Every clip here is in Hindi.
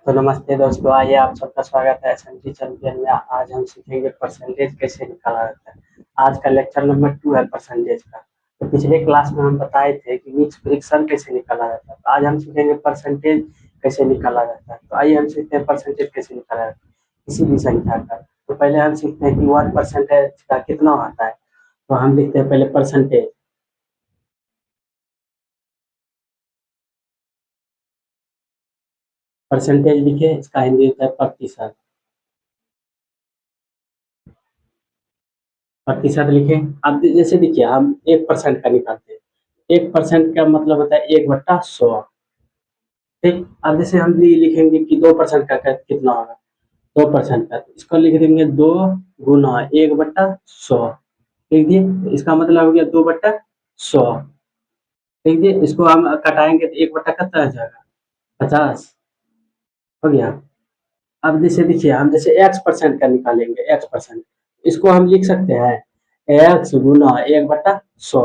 तो नमस्ते दोस्तों, आइए आप सबका स्वागत है एसएमटी चैंपियन में। आज हम सीखेंगे परसेंटेज कैसे निकाला जाता है। आज का लेक्चर नंबर 2 है परसेंटेज का। तो पिछले क्लास में हम बताए थे कि मिक्स फ्रैक्शन कैसे निकाला जाता है। तो आज हम सीखेंगे परसेंटेज कैसे निकाला जाता है। तो आइए हम सीखते हैं परसेंटेज कैसे निकाला जाता है किसी भी संख्या का। तो पहले हम सीखते हैं कि 1% का कितना होता है। तो हम लिखते हैं पहले परसेंटेज। परसेंटेज लिखे, इसका हिंदी होता है प्रतिशत। प्रतिशत लिखे। अब जैसे देखिए हम 1% का निकालते हैं। 1% का मतलब होता है 1/100। ठीक। अब जैसे हम लिखेंगे कि 2% का कितना होगा। 2% का इसको लिख देंगे 2 गुना 1/100। लिख दिए, इसका मतलब हो गया 2/100। लिख दिए, इसको हम कटाएंगे तो 1 बट्टा कितना आ जाएगा, 50 हो गया। अब जैसे देखिए हम जैसे x% का निकालेंगे, x%, इसको हम लिख सकते हैं x गुना 1/100।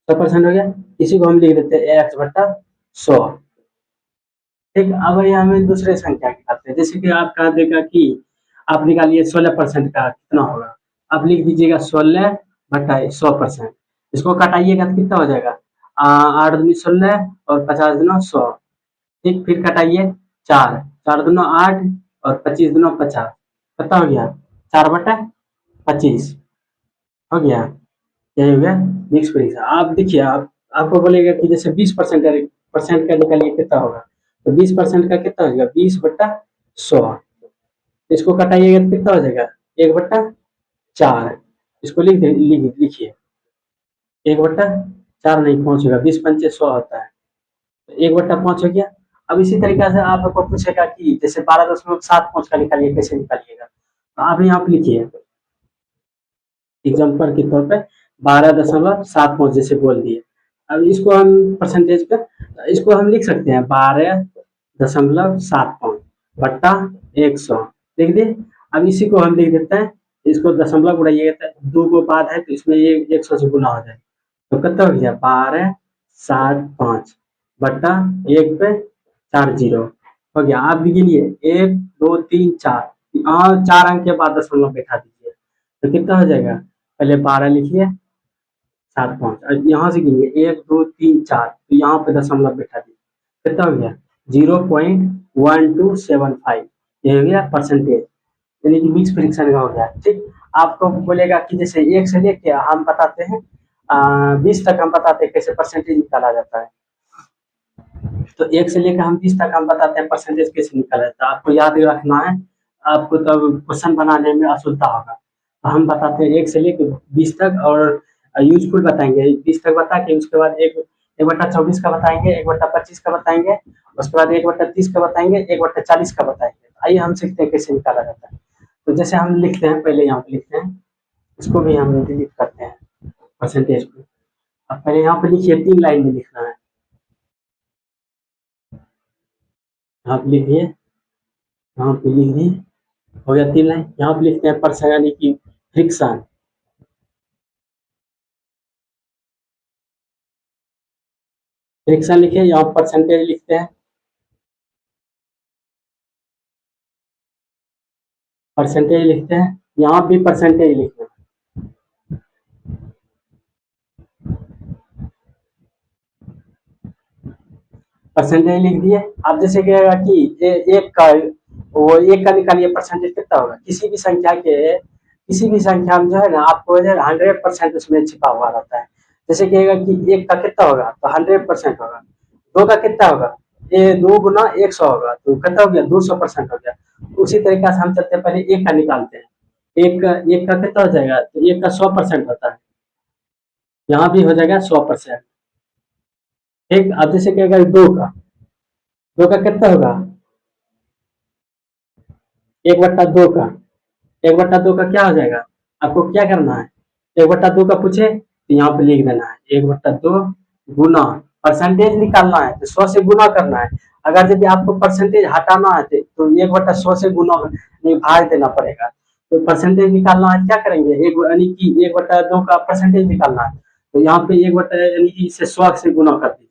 100% हो गया। इसी को हम लिख देते हैं x/100। ठीक। अब यहाँ हमें दूसरे संख्या निकालते हैं। जैसे कि आप कहा देगा कि आप निकालिए 16% का कितना होगा। आप लिख दीजिएगा 16/100%। इसको कटाइएगा तो कितना हो जाएगा, 8 दूनी 16 और 50 दूना 100। ठीक। फिर कटाइए, 4 4 दूना 8 और 25 दूना 50। कितना हो गया, 4/25 हो गया। यही हो गया मिक्स फ्रैक्शन। आप देखिए, आप आपको बोलेगा कि जैसे 20% का निकालिए कितना होगा। तो 20% का कितना हो जाएगा, 20/100। इसको कटाइएगा तो कितना हो जाएगा, 1/4। इसको लिखिए 1/4 नहीं पहुंचेगा, 20×5 = 100 होता है। तो 1/5 हो गया। अब इसी तरीके से आपको पूछेगा कि जैसे 12.75 का निकालिए, कैसे निकालिएगा। तो आप यहाँ पे लिखिए एग्जाम्पल के तौर पे 12.75 जैसे बोल दिए। अब इसको हम परसेंटेज का, इसको हम लिख सकते हैं 12.75 बट्टा 100। लिख दिए। अब इसी को हम लिख देते हैं, इसको दशमलव उड़ाइएगा तो 2 को बाद है तो इसमें ये 100 से गुना हो जाए तो कितना हो गया, 1275 बट्टा 1 पे 4 जीरो हो गया। आप भी गिनिए 1 2 3 4, यहाँ 4 अंक के बाद दशमलव बैठा दीजिए तो कितना हो जाएगा। पहले 12 लिखिए, 7 5, यहाँ से गिनिए 1 2 3 4, तो यहाँ पे दशमलव बैठा दीजिए कितना हो गया, 0.1275। ये हो गया परसेंटेज, यानी कि मिक्स फ्रैक्शन का हो गया। ठीक। आपको बोलेगा कि जैसे 1 से लेके हम बताते हैं 20 तक, हम बताते हैं कैसे परसेंटेज निकाला जाता है। तो 1 से लेकर हम 20 तक हम बताते हैं परसेंटेज कैसे निकाला जाता है। आपको याद रखना है, आपको तब क्वेश्चन बनाने में असुविधा होगा। तो हम बताते हैं 1 से लेकर 20 तक, और यूजफुल बताएंगे 20 तक बता के उसके बाद 1/24 का बताएंगे, 1/25 का बताएंगे, उसके बाद 1/30 का बताएंगे, 1/40 का बताएंगे। आइए हम सीखते हैं कैसे निकाला जाता है। तो जैसे हम लिखते हैं, पहले यहाँ पे लिखते हैं, इसको भी हम डिलीट करते हैं परसेंटेज को। अब पहले यहाँ पे लिखिए, 3 लाइन में लिखना है। यहाँ पे लिखिए, यहाँ पे लिख दिए, हो गया 3 लाइन। यहाँ पे लिखते हैं परसेंट यानी कि फ्रिक्शन। फ्रिक्शन लिखे, यहाँ परसेंटेज लिखते हैं, परसेंटेज लिखते हैं, यहाँ भी परसेंटेज लिखना है। परसेंटेज लिख दिए। अब जैसे कहेगा कि एक का, वो एक का निकालिए परसेंटेज कितना होगा। किसी भी संख्या के, किसी भी संख्या में जो है ना, आपको 100% उसमें छिपा हुआ रहता है। जैसे कहेगा कि 1 का कितना होगा, तो 100% होगा। 2 का कितना होगा, ये 2 गुना 100 होगा, तो कितना हो गया, 200% हो गया। उसी तरीके से हम चलते हैं, पहले 1 का निकालते हैं। एक का कितना हो जाएगा, तो 1 का 100% होता है, यहाँ भी हो जाएगा 100%। ठीक। अब जैसे कहेगा 2 का कितना होगा, 1/2 का, 1/2 का क्या हो जाएगा। आपको क्या करना है, 1/2 का पूछे तो यहाँ पे लिख देना है 1/2 गुना, परसेंटेज निकालना है तो 100 से गुना करना है। अगर यदि आपको परसेंटेज हटाना है तो 1/100 से गुना नहीं, भाग देना पड़ेगा। तो परसेंटेज निकालना है, क्या करेंगे, एक यानी कि 1/2 का परसेंटेज निकालना है, तो यहाँ पे 1 यानी कि इसे 100 से गुना कर दीजिए।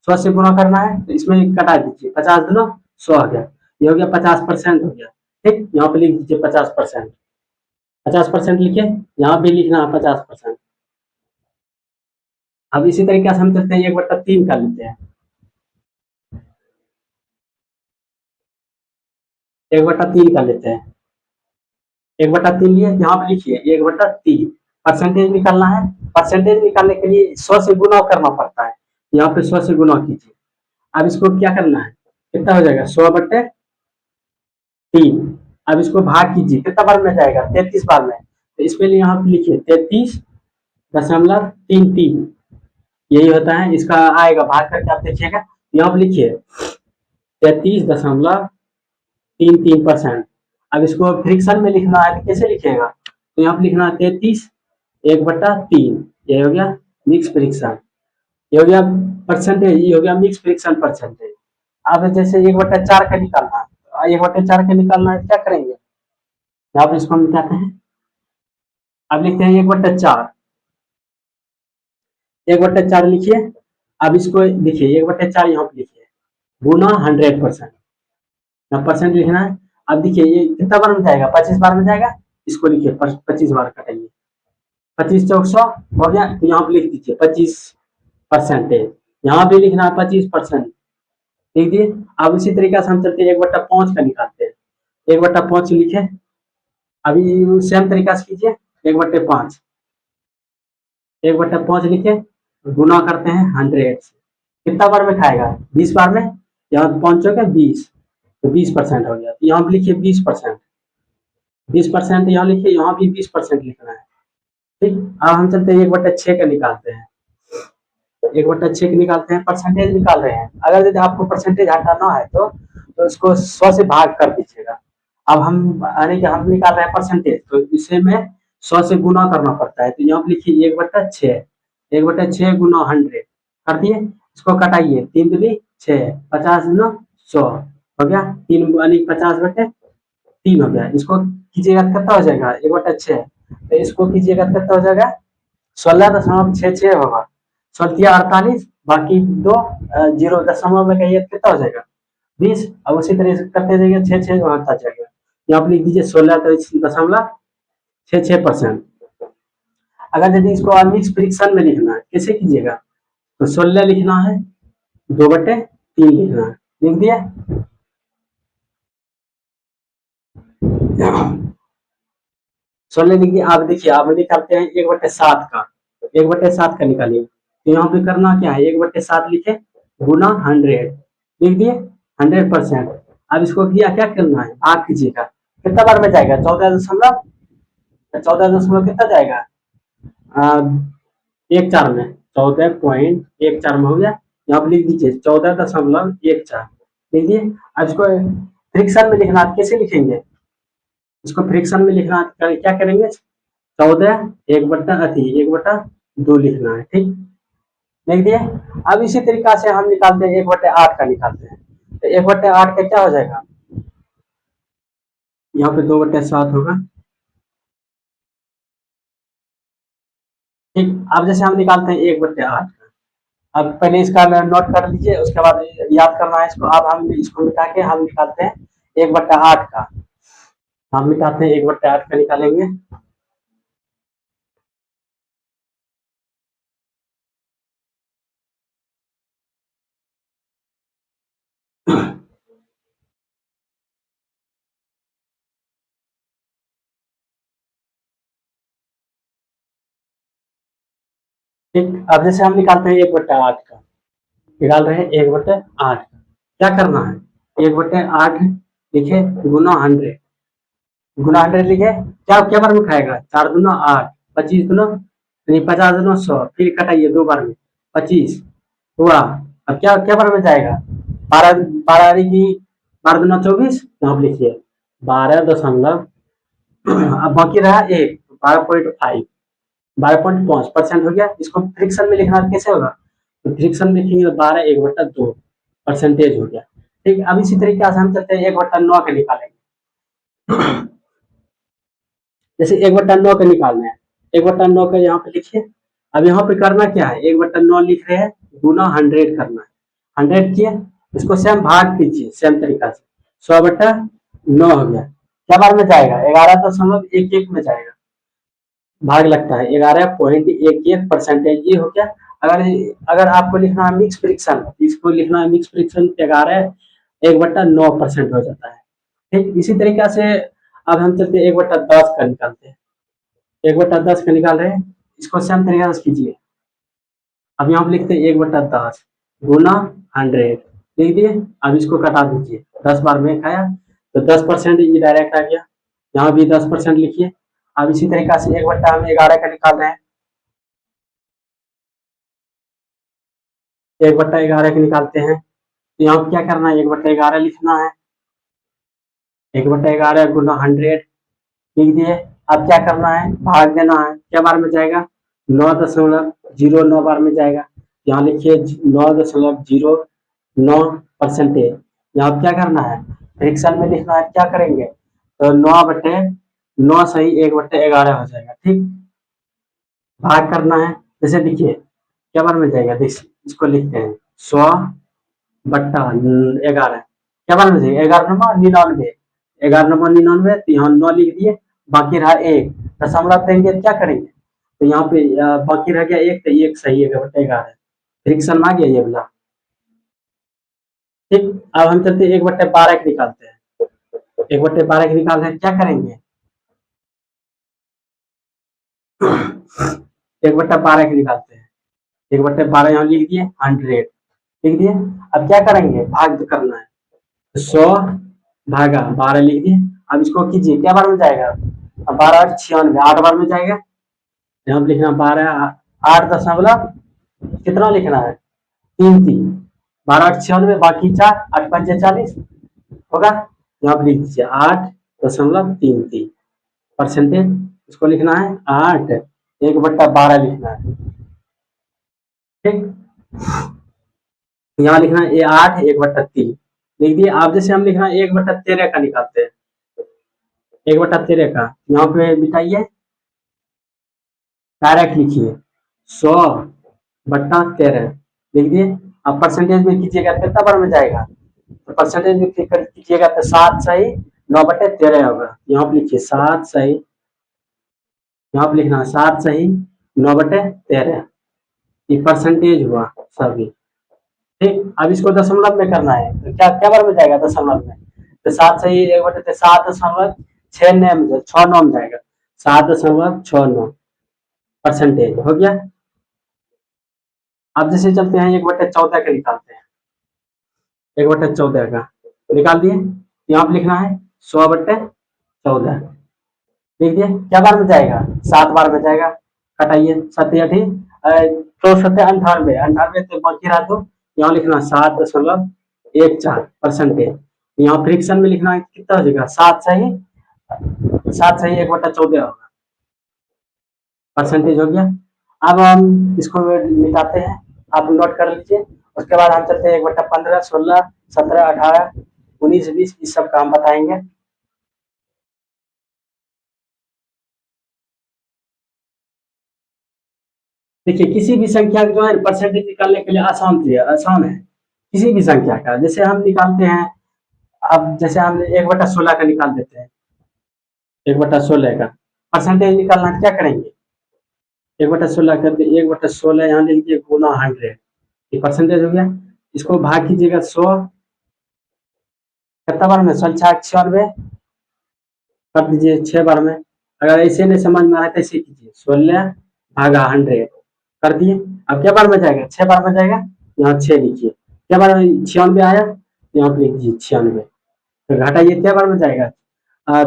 100 से गुना करना है तो इसमें कटा दीजिए, 50 दूना 100 आ गया। ये हो गया 50% हो गया। ठीक, यहाँ पे लिख दीजिए 50%। 50% लिखिए, यहाँ भी लिखना है 50%। अब इसी तरीके से हम चलते हैं 1/3 का लेते हैं। 1/3 का लेते हैं। 1/3 लिए, यहाँ पे लिखिए 1/3 परसेंटेज निकालना है। परसेंटेज निकालने के लिए 100 से गुना करना पड़ता है, यहाँ पे 100 से गुना कीजिए। अब इसको क्या करना है, कितना हो जाएगा 100/3। अब इसको भाग कीजिए, कितना बार में जाएगा 33 बार में। तो इसके लिए यहाँ पे लिखिए 33.33, यही होता है इसका आएगा भाग करके, आप देखिएगा यहाँ पे लिखिए 33.33%। अब इसको फ्रिक्शन में लिखना है तो कैसे लिखिएगा, तो यहाँ पे लिखना है 33/3, ये हो गया मिक्स फ्रिक्शन, ये हो गया परसेंटेज, ये हो गया मिक्स फ्रिक्शन परसेंटेज। अब जैसे 1/4 का निकालना है, 1/4 का निकालना है क्या करेंगे, यहाँ पे इसको मिटाते हैं। अब लिखते हैं 1/4, 1/4 लिखिए। अब इसको देखिए 1/4 यहाँ पे लिखिए गुना 100%, यहाँ परसेंट लिखना है। अब देखिए ये कितना बार में जाएगा, 25 बार में जाएगा। इसको लिखिए 25 बार कटाइए, 25 चौक 100 हो गया। तो यहाँ पे लिख दीजिए 25%, यहाँ भी लिखना है 25%, लिख दिए। अब इसी तरीके से हम चलते हैं 1/5 का निकालते हैं। 1/5 लिखे, अभी सेम तरीका से कीजिए 1/5, 1/5 लिखे, गुना करते हैं 100 से। कितना बार में खाएगा, 20 बार में, यहाँ 5 का 20, तो 20% हो गया। तो यहाँ पे लिखिए 20%, 20% यहाँ लिखिए, यहाँ भी 20% लिखना है। ठीक, अब हम चलते हैं 1/6 का निकालते हैं। 1/6 का निकालते हैं, परसेंटेज निकाल रहे हैं। अगर यदि आपको परसेंटेज हटाना है तो इसको 100 से भाग कर दीजिएगा। अब हम यानी कि हम निकाल रहे हैं परसेंटेज, तो इसे में 100 से गुना करना पड़ता है। तो यहाँ पे लिखिए 1/6, 1/6 गुना 100 कर दिए। इसको कटाइए, 3 दूनी 6, 50 गुना 100 हो गया, 3 यानी 50/3 हो गया। इसको कीजिएगा तो कितना हो जाएगा 1/6, तो इसको कीजिएगा तो कितना हो जाएगा 16.66 होगा। 16 48, बाकी 2 जीरो दशमलव में कहिए कितना हो जाएगा 20। अब उसी तरह से करते जाइए, 6 बढ़ता जाएगा। यहाँ पे लिख दीजिए 16.66%। अगर यदि इसको मिक्स फ्रिक्शन में लिखना है कैसे कीजिएगा, तो 16 लिखना है, 2/3 लिखना है, लिख दिया। 16 लिख दिया। आप देखिए आप निकालते हैं 1/7 का, 1/7 का निकालिए। तो यहाँ पे करना क्या है, 1/7 लिखे गुना 100, लिख दिए 100%। अब इसको किया क्या करना है, भाग कीजिएगा, कितना बार में जाएगा 14 दशमलव कितना जाएगा 1/4 में, 14.14 में हो गया। यहाँ पे लिख दीजिए 14.14 लिख दिए। अब इसको फ्रिक्शन में लिखना, कैसे लिखेंगे, इसको फ्रिक्शन में लिखना क्या करेंगे, 14 1/2 लिखना है। ठीक, लिख दिए। अब इसी तरीका से हम निकालते हैं 1/8 का निकालते हैं। तो 1/8 का क्या हो जाएगा, यहाँ पे 2/7 होगा। ठीक, अब जैसे हम निकालते हैं 1/8, अब पहले इसका नोट कर लीजिए, उसके बाद याद करना है इसको। अब हम इसको मिटा के हम निकालते हैं 1/8 का, हम मिटाते हैं 1/8 का निकालेंगे। ठीक, अब जैसे हम निकालते हैं 1/8 का, निकाल रहे हैं 1/8 का, क्या करना है 1/8 लिखे गुना 100, गुना 100 लिखे, क्या क्या बार में खाएगा 4 दूना 8, 25 दूना 50 दूना 100, फिर कटाइए 2 बार में 25 हुआ। अब क्या क्या बार में जाएगा 12, 12 की 12 दूना 24, यहाँ पे लिखिए 12 दशमलव, अब बाकी रहा 1, 12.5, 12.5% हो गया। इसको फ्रिक्शन में लिखना कैसे होगा, तो फ्रिक्शन में लिखेंगे 12 1/2 परसेंटेज हो गया। ठीक, अब इसी तरीके से हम चलते हैं 1/9 का निकालेंगे। जैसे 1/9 का निकालना है, 1/9 का यहाँ पे लिखिए। अब यहाँ पे करना क्या है, 1/9 लिख रहे हैं, गुना 100 करना है, 100 किए, इसको सेम भाग कीजिए सेम तरीका से। 100/9 हो गया। क्या बार में जाएगा? 11.11 में जाएगा। भाग लगता है 11.11%। ये हो गया। अगर अगर आपको लिखना है मिक्स फ्रिक्शन, इसको लिखना है मिक्स फ्रिक्शन 11.1/9% हो जाता है। ठीक इसी तरीके से अब हम चलते हैं 1/10 का निकालते हैं। 1/10 का निकाल रहे हैं, इसको सेम तरीके से कीजिए। अब यहाँ पे लिखते हैं 1/10 गुना 100 लिख दिए। अब इसको कटा दीजिए, 10 बार में खाया तो 10% ये डायरेक्ट आ गया। यहाँ भी 10% लिखिए। अब इसी तरीके से 1/11 का निकाल रहे हैं। 1/11 के निकालते हैं तो यहाँ क्या करना है? 1/11 लिखना है। 1/11 गुना 100 लिख दिए। अब क्या करना है? भाग देना है। क्या बार में जाएगा? 9.09 बार में जाएगा। यहाँ लिखिए 9.09%। यहाँ क्या करना है? फ्रिक्शन में लिखना है। क्या करेंगे? तो 9/9 सही 1/11 हो जाएगा। ठीक भाग करना है। जैसे देखिए क्या बार में जाएगा? देखिए इसको लिखते हैं 100/11। क्या बार में जाएगा? 11×9 = 99। 11×9 = 99 तो यहाँ 9 लिख दिए। बाकी रहा 1 दशमलव देंगे। क्या करेंगे? तो यहाँ पे बाकी रह गया 1 तो 1 सही 1/11। फ्रिक्शन में आ गया ये वाला। ठीक अब हम चलते 1/12 के निकालते हैं। 1/12 के निकाल रहे हैं। क्या करेंगे? 1/12 के निकालते हैं। 1/12 यहाँ लिख दिए 100 लिख दिए। अब क्या करेंगे? भाग करना है। 100/12 लिख दिए। अब इसको कीजिए। क्या बार में जाएगा? 12×8 = 96। 8 बार में जाएगा। यहाँ पे लिखना 12 8 दशमलव कितना लिखना है? 3 12×8 = 96। बाकी 4 8×5 = 40 होगा। यहाँ पे लिख दीजिए 8.33%। इसको लिखना है 8 1/12 लिखना है। ठीक यहाँ लिखना है 8 1/3 लिख दिए। आप जैसे हम लिखना है 1/13 का निकालते हैं। 1/13 का यहाँ पे बिठाइए, डायरेक्ट लिखिए 100/13 लिख दिए। अब परसेंटेज में कीजिएगा कितना बार में जाएगा? तो परसेंटेज में क्लिक कीजिएगा तो 7 सही 9/13 होगा। यहाँ पे लिखिए 7 सही, यहाँ पे लिखना 7 सही 9/13। ये परसेंटेज हुआ सभी। ठीक अब इसको दशमलव में करना है तो क्या क्या बार में जाएगा दशमलव में? तो 7 सही 7.69 में जाएगा। 7.69% हो गया। अब जैसे चलते हैं 1/14 का निकालते हैं। 1/14 का निकाल दिए। यहाँ पे लिखना है 100/14 लिख दिए। क्या बार में जाएगा? 7 बार में जाएगा। कटाइए 7 8 तो 98 98 तो बाकी रहा। तो यहाँ लिखना 7.14%। यहाँ फ्रिक्शन में लिखना कितना हो जाएगा? 7 सही 1/14 होगा। परसेंटेज हो गया। अब हम इसको मिटाते हैं। आप नोट कर लीजिए। उसके बाद हम चलते हैं 1/15 16 17 18 19 20 इस सब का हम बताएंगे। देखिए किसी भी संख्या का जो है परसेंटेज निकालने के लिए आसान है। किसी भी संख्या का जैसे हम निकालते हैं। अब जैसे हम 1/16 का निकाल देते हैं। 1/16 का परसेंटेज निकालना क्या करेंगे? 1/16 कर दिए। 1/16 यहाँ लिख दिए गुना 100 ये परसेंटेज हो गया। इसको भाग कीजिएगा 100 कितना बार में? 96 कर दीजिए 6 बार में। अगर ऐसे नहीं समझ में आ रहा है तो ऐसे कीजिए 16/100 कर दिए। अब क्या बार में जाएगा? 6 बार में जाएगा। यहाँ 6 लिखिए। क्या बार में 96 आया? यहाँ पे लिख दीजिए 96। तो घटाइए क्या बार में जाएगा?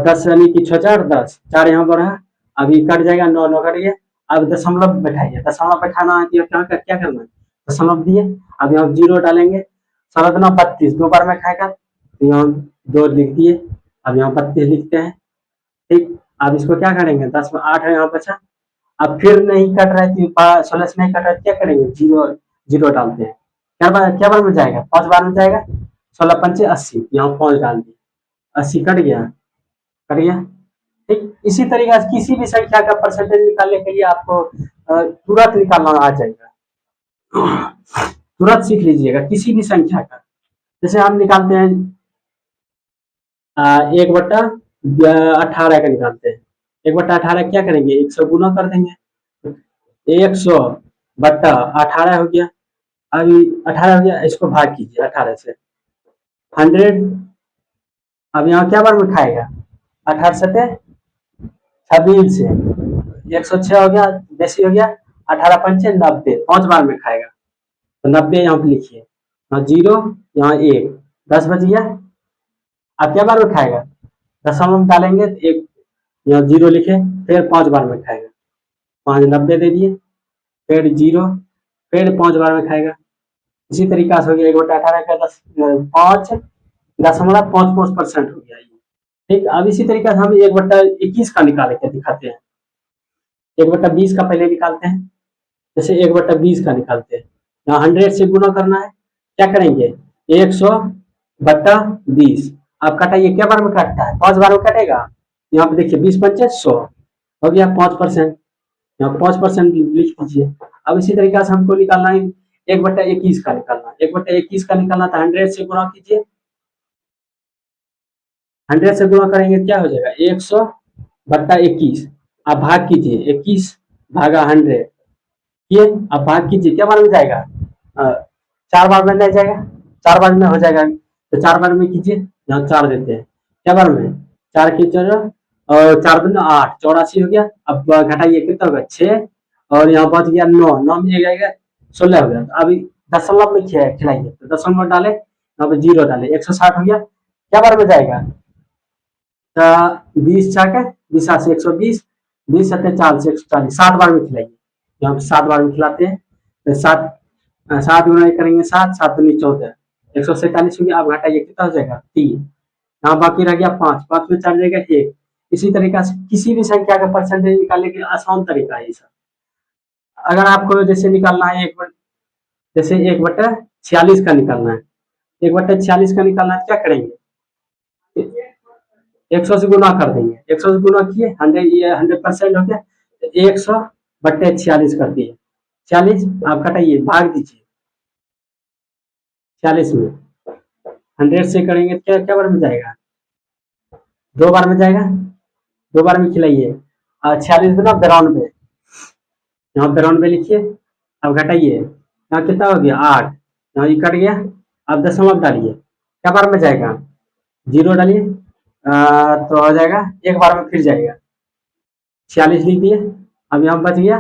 10 यानी कि 6 4 10 4 यहाँ पर है। अभी कट जाएगा 9 9 कट गया। अब दशमलव बैठाइए। दशमलव बैठाना है तो क्या करना है? दशमलव दिए। अब यहाँ 0 डालेंगे। 16×32 2 बार में खाएगा तो यहाँ 2 लिख दिए। अब यहाँ 32 लिखते हैं। ठीक अब इसको क्या करेंगे? 10 में 8 है यहाँ बचा। अब फिर नहीं कट रहा है 16 से नहीं कट रहा है क्या करेंगे? 0 0 डालते हैं। क्या बार में जाएगा? 5 बार में जाएगा। 16×5 = 80 यहाँ 5 डाल दिए। 80 कट गया। कट गया। ठीक इसी तरीके से किसी भी संख्या का परसेंटेज निकालने के लिए आपको तुरंत निकालना आ जाएगा। तुरंत सीख लीजिएगा किसी भी संख्या का। जैसे हम निकालते हैं एक बट्टा 18 का निकालते हैं। 1/18 क्या करेंगे, 100 गुना कर देंगे। 100 बट्टा 18 हो गया। अभी 18 हो गया, इसको भाग कीजिए 18 से। 100, अब यहाँ क्या बार में खाएगा, 18 सते 26 से 106 हो गया, बेसी हो गया। 18 पंचे 90, 5 बार में खाएगा। तो 90 यहाँ पे लिखिए, यहाँ 0, यहाँ 1, 10 बच गया। अब क्या बार में खाएगा, दशमलव में डालेंगे तो एक, यहाँ 0 लिखे, फिर 5 बार में खाएगा। 5 90 दे दिए, फिर 0, फिर 5 बार में खाएगा। इसी तरीका से हो गया 1/18 का 5.55% हो गया। ठीक, अब इसी तरीके से हम 1/21 का निकाल के दिखाते हैं। 1/20 का पहले निकालते हैं। जैसे 1/20 का निकालते हैं, यहाँ 100 से गुना करना है। क्या करेंगे, 100/20। आप कटाइए, क्या बार में काटता है, 5 बार में कटेगा। यहाँ पे देखिए 20 पंचे 100 हो गया, 5%। यहाँ 5% लिख दीजिए। अब इसी तरीके से हमको निकालना है 1/21 का निकालना। 1/21 का निकालना था, 100 से गुना कीजिए। 100 से गुना करेंगे क्या हो जाएगा, 100/21। आप भाग कीजिए, 21 भागा 100 किए। अब भाग कीजिए, क्या बार में जाएगा, 4 बार में नहीं जाएगा, 4 बार में हो जाएगा। तो 4 बार में कीजिए, यहाँ 4 देते हैं। क्या बार में, 4 की 4 और 4 दूनी 8, 84 हो गया। अब घटाइए, कितना होगा 6, और यहाँ बच गया 9, 9 में जाएगा 16 हो गया। तो अभी दशमलव में खिलाइए, तो दशमलव डाले, यहाँ पे 0 डाले, 160 हो गया। क्या बार में जाएगा, 20 छाके 20 से 120, 20 सत्ते 40 140, 7 बार में खिलाइए। यहाँ पे 7 बार में खिलाते हैं। तो 7 गुना करेंगे 7, 7 दूनी 14, 147 हो गया। अब घटाइए, कितना हो जाएगा 3, यहाँ बाकी रह गया 5, 5 में 4 जाएगा 1। इसी तरीका से किसी भी संख्या का परसेंटेज निकालने के आसान तरीका है ये सब। अगर आपको जैसे निकालना है जैसे 1/46 का निकालना है, 1/46 का निकालना है, क्या करेंगे, 100 से गुना कर देंगे। 100 से गुना किए, 100% हो गया। 100/46 कर दिए, 46। आप घटाइए, भाग दीजिए 46 में। 100 से करेंगे तो क्या क्या बार में जाएगा, 2 बार में जाएगा। 2 बार में खिलाइए, 46 गुना 92, यहाँ 92 लिखिए। अब घटाइए, यहाँ कितना हो गया 8, यहाँ ये कट गया। अब दशमलव डालिए, क्या बार में जाएगा, 0 डालिए, तो हो जाएगा, एक बार में फिर जाएगा। 46 लिख दिए। अब यहाँ बच गया,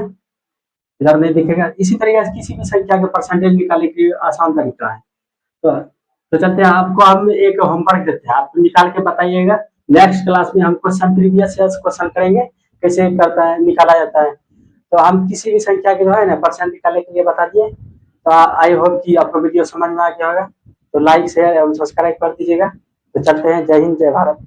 इधर नहीं दिखेगा। इसी तरीके से किसी भी संख्या के परसेंटेज निकालने के लिए आसान तरीका है। तो चलते हैं, आपको हम एक होमवर्क देते हैं, आप निकाल के बताइएगा। नेक्स्ट क्लास में हम क्वेश्चन प्रीवियस क्वेश्चन करेंगे, कैसे करता है, निकाला जाता है। तो हम किसी भी संख्या के जो है ना परसेंट निकालने के लिए बता दिए। तो आई होप कि आपको वीडियो समझ में आ गया होगा। तो लाइक शेयर एवं सब्सक्राइब कर दीजिएगा। तो चलते हैं, जय हिंद जय भारत।